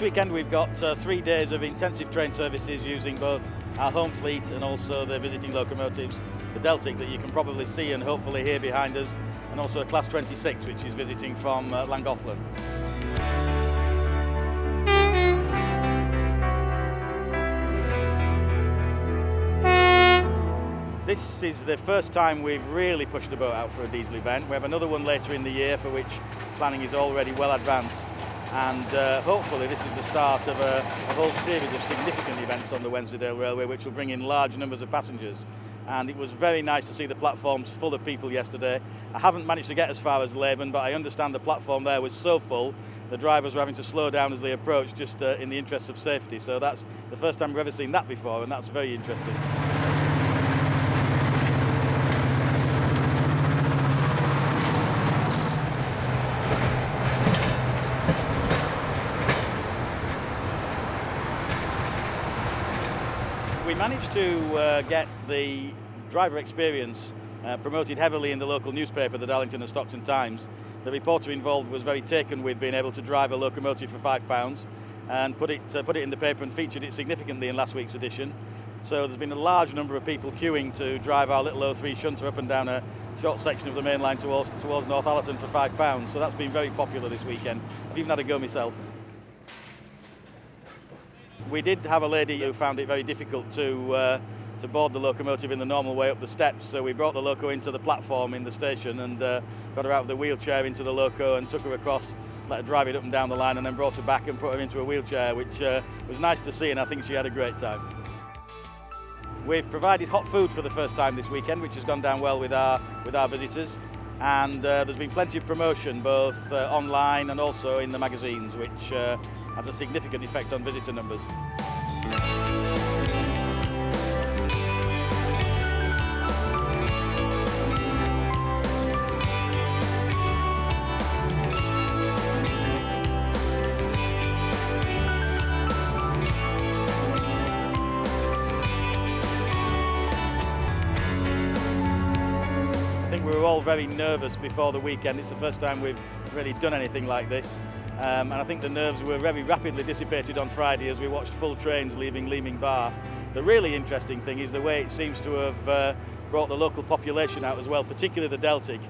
This weekend we've got 3 days of intensive train services using both our home fleet and also the visiting locomotives, the Deltic that you can probably see and hopefully hear behind us, and also Class 26 which is visiting from Llangollen. This is the first time we've really pushed the boat out for a diesel event. We have another one later in the year for which planning is already well advanced, and hopefully this is the start of a whole series of significant events on the Wensleydale Railway which will bring in large numbers of passengers. And it was very nice to see the platforms full of people yesterday. I haven't managed to get as far as Leeming, but I understand the platform there was so full the drivers were having to slow down as they approached, just in the interests of safety. So that's the first time we've ever seen that before, and that's very interesting. We managed to get the driver experience promoted heavily in the local newspaper, the Darlington and Stockton Times. The reporter involved was very taken with being able to drive a locomotive for £5 and put it in the paper and featured it significantly in last week's edition. So there's been a large number of people queuing to drive our little 03 shunter up and down a short section of the main line towards Northallerton for £5. So that's been very popular this weekend. I've even had a go myself. We did have a lady who found it very difficult to board the locomotive in the normal way up the steps, so we brought the loco into the platform in the station and got her out of the wheelchair into the loco and took her across, let her drive it up and down the line, and then brought her back and put her into a wheelchair, which was nice to see, and I think she had a great time. We've provided hot food for the first time this weekend, which has gone down well with our visitors, and there's been plenty of promotion both online and also in the magazines, which has a significant effect on visitor numbers. I think we were all very nervous before the weekend. It's the first time we've really done anything like this. And I think the nerves were very rapidly dissipated on Friday as we watched full trains leaving Leeming Bar. The really interesting thing is the way it seems to have brought the local population out as well, particularly the Deltic.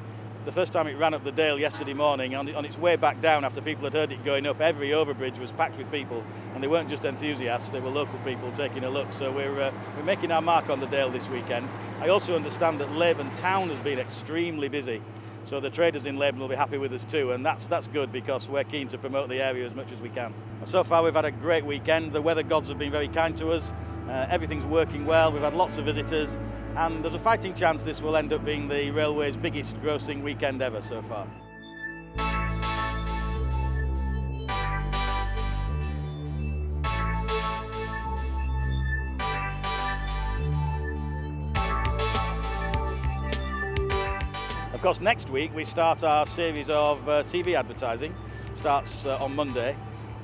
The first time it ran up the Dale yesterday morning, on its way back down after people had heard it going up, every overbridge was packed with people, and they weren't just enthusiasts, they were local people taking a look. So we're making our mark on the Dale this weekend. I also understand that Leeming town has been extremely busy. So the traders in Leeming will be happy with us too, and that's good because we're keen to promote the area as much as we can. So far we've had a great weekend. The weather gods have been very kind to us. Everything's working well. We've had lots of visitors, and there's a fighting chance this will end up being the railway's biggest grossing weekend ever so far. Of course, next week we start our series of TV advertising. Starts on Monday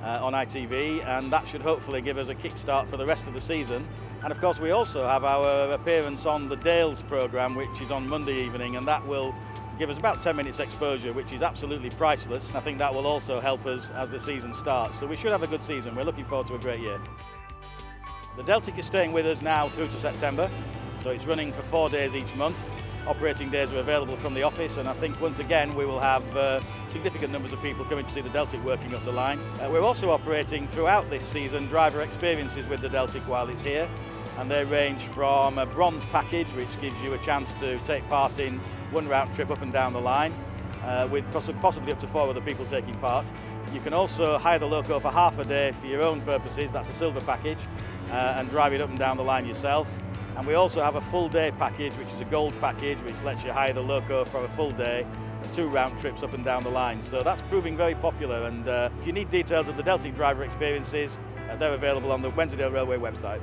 on ITV, and that should hopefully give us a kickstart for the rest of the season. And of course we also have our appearance on the Dales programme, which is on Monday evening, and that will give us about 10 minutes exposure, which is absolutely priceless. I think that will also help us as the season starts. So we should have a good season. We're looking forward to a great year. The Deltic is staying with us now through to September, so it's running for 4 days each month. Operating days are available from the office, and I think once again we will have significant numbers of people coming to see the Deltic working up the line. We're also operating throughout this season driver experiences with the Deltic while it's here, and they range from a bronze package, which gives you a chance to take part in one route trip up and down the line with possibly up to 4 other people taking part. You can also hire the loco for half a day for your own purposes, that's a silver package, and drive it up and down the line yourself. And we also have a full day package, which is a gold package, which lets you hire the loco for a full day and 2 round trips up and down the line. So that's proving very popular, and if you need details of the Deltic driver experiences, they're available on the Wensleydale Railway website.